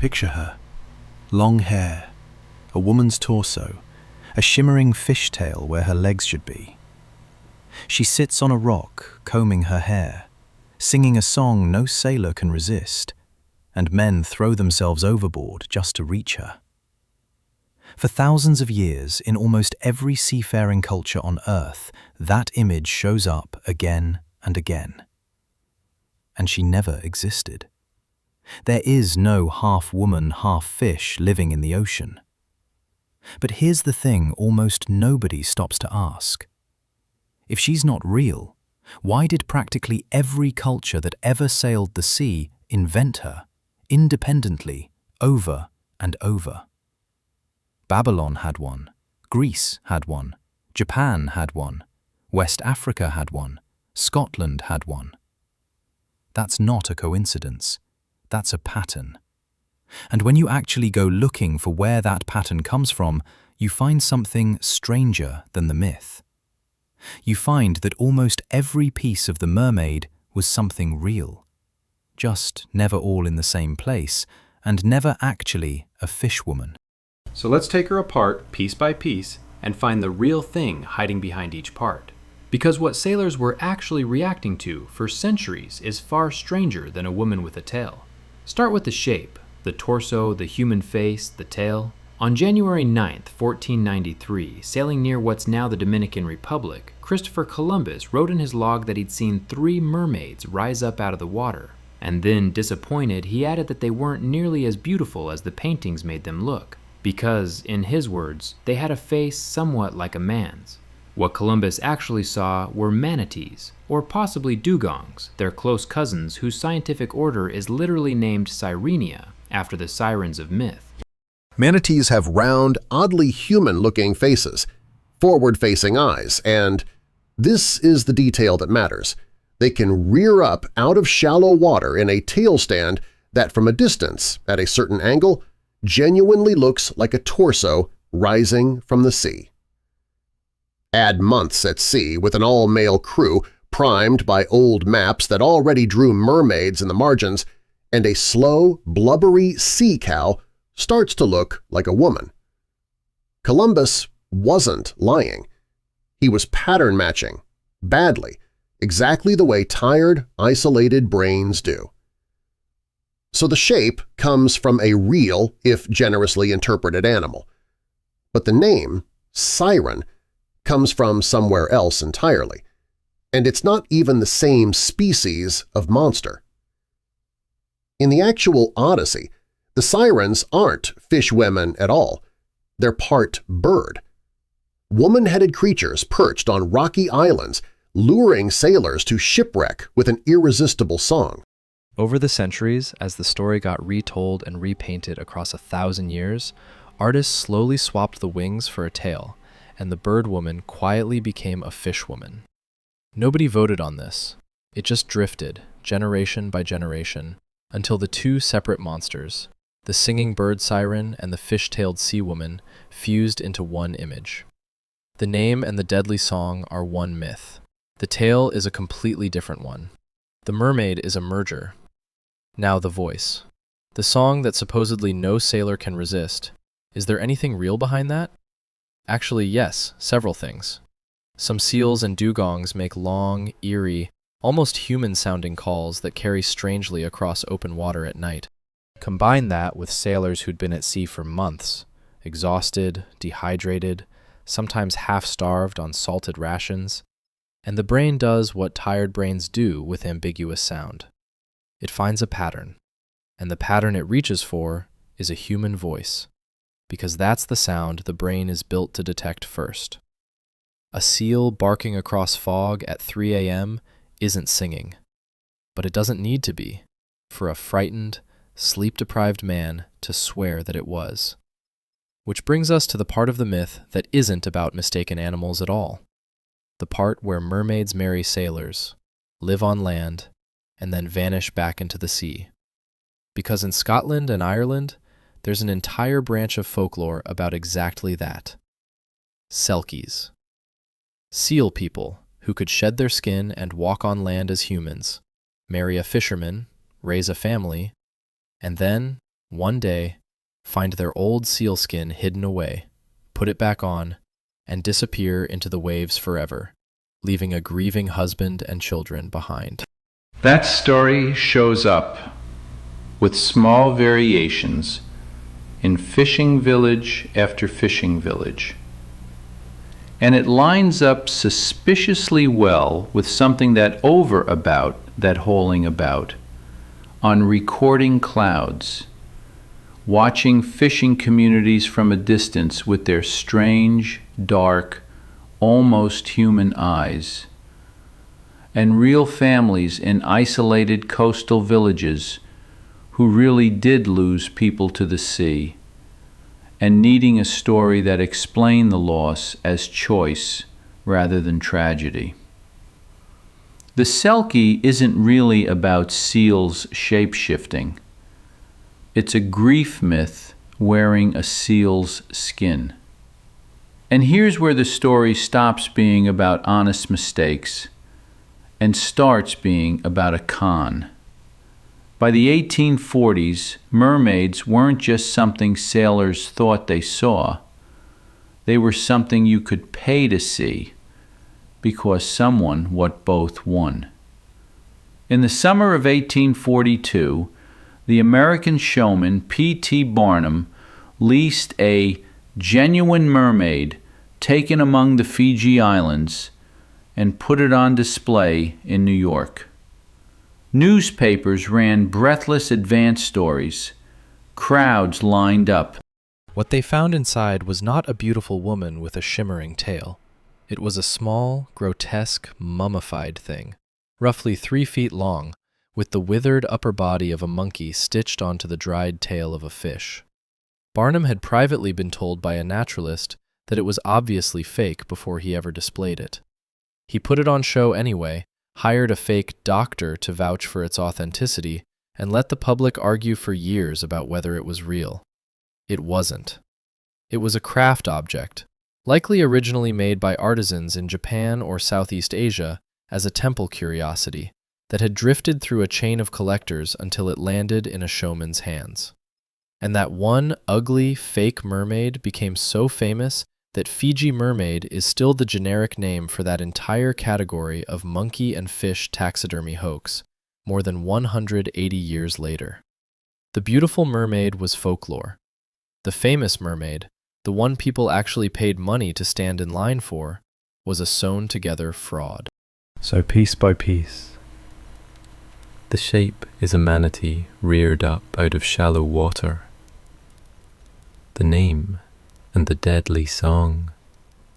Picture her. Long hair, a woman's torso, a shimmering fishtail where her legs should be. She sits on a rock, combing her hair, singing a song no sailor can resist, and men throw themselves overboard just to reach her. For thousands of years, in almost every seafaring culture on Earth, that image shows up again and again. And she never existed. There is no half-woman, half-fish living in the ocean. But here's the thing almost nobody stops to ask. If she's not real, why did practically every culture that ever sailed the sea invent her, independently, over and over? Babylon had one, Greece had one, Japan had one, West Africa had one, Scotland had one. That's not a coincidence. That's a pattern. And when you actually go looking for where that pattern comes from, you find something stranger than the myth. You find that almost every piece of the mermaid was something real, just never all in the same place, and never actually a fishwoman. So let's take her apart piece by piece and find the real thing hiding behind each part. Because what sailors were actually reacting to for centuries is far stranger than a woman with a tail. Start with the shape, the torso, the human face, the tail. On January 9th, 1493, sailing near what's now the Dominican Republic, Christopher Columbus wrote in his log that he'd seen 3 mermaids rise up out of the water. And then, disappointed, he added that they weren't nearly as beautiful as the paintings made them look, because, in his words, they had a face somewhat like a man's. What Columbus actually saw were manatees, or possibly dugongs, their close cousins whose scientific order is literally named Sirenia, after the sirens of myth. Manatees have round, oddly human-looking faces, forward-facing eyes, and this is the detail that matters. They can rear up out of shallow water in a tail stand that from a distance, at a certain angle, genuinely looks like a torso rising from the sea. Add months at sea with an all-male crew primed by old maps that already drew mermaids in the margins, and a slow, blubbery sea cow starts to look like a woman. Columbus wasn't lying. He was pattern matching, badly, exactly the way tired, isolated brains do. So the shape comes from a real, if generously interpreted, animal. But the name, siren, comes from somewhere else entirely, and it's not even the same species of monster. In the actual Odyssey, the sirens aren't fishwomen at all. They're part bird. Woman-headed creatures perched on rocky islands, luring sailors to shipwreck with an irresistible song. Over the centuries, as the story got retold and repainted across 1,000 years, artists slowly swapped the wings for a tail, and the bird woman quietly became a fish woman. Nobody voted on this. It just drifted, generation by generation, until the 2 separate monsters, the singing bird siren and the fish-tailed sea woman, fused into one image. The name and the deadly song are one myth. The tale is a completely different one. The mermaid is a merger. Now the voice. The song that supposedly no sailor can resist. Is there anything real behind that? Actually, yes, several things. Some seals and dugongs make long, eerie, almost human-sounding calls that carry strangely across open water at night. Combine that with sailors who'd been at sea for months, exhausted, dehydrated, sometimes half-starved on salted rations, and the brain does what tired brains do with ambiguous sound. It finds a pattern, and the pattern it reaches for is a human voice, because that's the sound the brain is built to detect first. A seal barking across fog at 3 a.m. isn't singing, but it doesn't need to be for a frightened, sleep-deprived man to swear that it was. Which brings us to the part of the myth that isn't about mistaken animals at all. The part where mermaids marry sailors, live on land, and then vanish back into the sea. Because in Scotland and Ireland, there's an entire branch of folklore about exactly that. Selkies. Seal people who could shed their skin and walk on land as humans, marry a fisherman, raise a family, and then, one day, find their old sealskin hidden away, put it back on, and disappear into the waves forever, leaving a grieving husband and children behind. That story shows up with small variations in fishing village after fishing village. And it lines up suspiciously well with something that holing about, on recording clouds, watching fishing communities from a distance with their strange, dark, almost human eyes, and real families in isolated coastal villages who really did lose people to the sea, and needing a story that explained the loss as choice rather than tragedy. The selkie isn't really about seals shape-shifting. It's a grief myth wearing a seal's skin. And here's where the story stops being about honest mistakes and starts being about a con. By the 1840s, mermaids weren't just something sailors thought they saw. They were something you could pay to see, because someone both won. In the summer of 1842, the American showman P.T. Barnum leased a genuine mermaid taken among the Fiji Islands and put it on display in New York. Newspapers ran breathless advance stories. Crowds lined up. What they found inside was not a beautiful woman with a shimmering tail. It was a small, grotesque, mummified thing, roughly 3 feet long, with the withered upper body of a monkey stitched onto the dried tail of a fish. Barnum had privately been told by a naturalist that it was obviously fake before he ever displayed it. He put it on show anyway, hired a fake doctor to vouch for its authenticity, and let the public argue for years about whether it was real. It wasn't. It was a craft object, likely originally made by artisans in Japan or Southeast Asia as a temple curiosity, that had drifted through a chain of collectors until it landed in a showman's hands. And that one ugly, fake mermaid became so famous that Fiji mermaid is still the generic name for that entire category of monkey and fish taxidermy hoax, more than 180 years later. The beautiful mermaid was folklore. The famous mermaid, the one people actually paid money to stand in line for, was a sewn-together fraud. So piece by piece, the shape is a manatee reared up out of shallow water. The name and the deadly song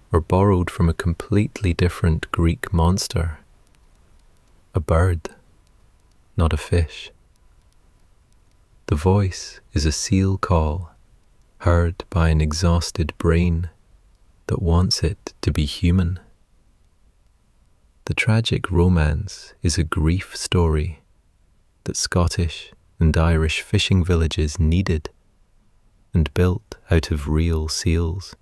were borrowed from a completely different Greek monster. A bird, not a fish. The voice is a seal call, heard by an exhausted brain that wants it to be human. The tragic romance is a grief story that Scottish and Irish fishing villages needed and built out of real seals.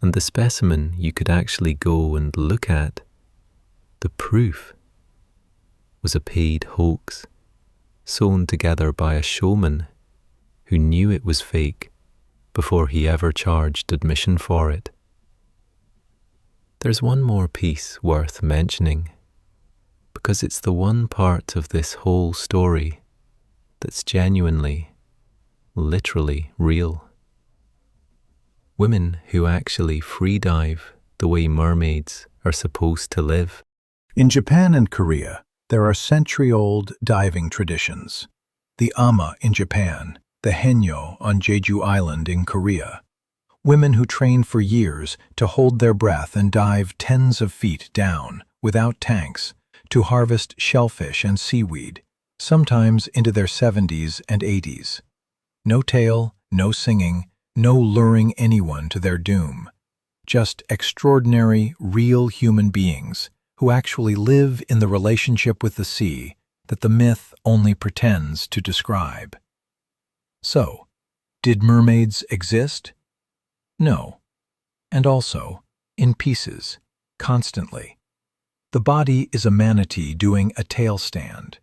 And the specimen you could actually go and look at, the proof, was a paid hoax, sewn together by a showman who knew it was fake before he ever charged admission for it. There's one more piece worth mentioning, because it's the one part of this whole story that's genuinely, literally real. Women who actually free dive the way mermaids are supposed to live. In Japan and Korea, there are century-old diving traditions. The ama in Japan, the haenyeo on Jeju Island in Korea. Women who train for years to hold their breath and dive tens of feet down, without tanks, to harvest shellfish and seaweed, sometimes into their 70s and 80s. No tale, no singing, no luring anyone to their doom. Just extraordinary, real human beings who actually live in the relationship with the sea that the myth only pretends to describe. So, did mermaids exist? No. And also, in pieces, constantly. The body is a manatee doing a tail stand.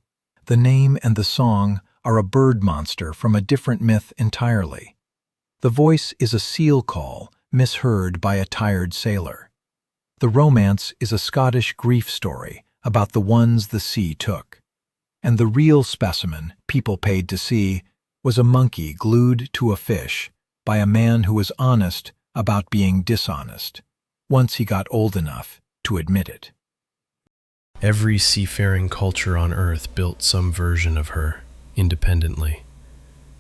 The name and the song are a bird monster from a different myth entirely. The voice is a seal call misheard by a tired sailor. The romance is a Scottish grief story about the ones the sea took. And the real specimen people paid to see was a monkey glued to a fish by a man who was honest about being dishonest, once he got old enough to admit it. Every seafaring culture on Earth built some version of her, independently,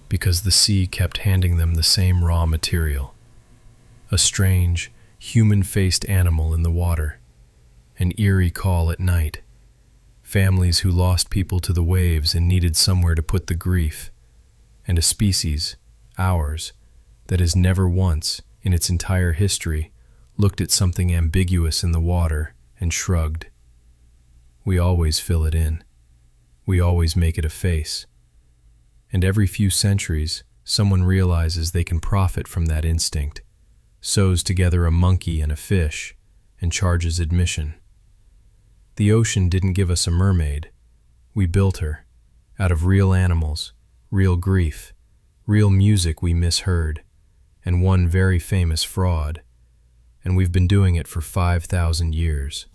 because the sea kept handing them the same raw material. A strange, human-faced animal in the water, an eerie call at night, families who lost people to the waves and needed somewhere to put the grief, and a species, ours, that has never once, in its entire history, looked at something ambiguous in the water and shrugged. We always fill it in. We always make it a face. And every few centuries, someone realizes they can profit from that instinct, sews together a monkey and a fish, and charges admission. The ocean didn't give us a mermaid. We built her, out of real animals, real grief, real music we misheard, and one very famous fraud. And we've been doing it for 5,000 years.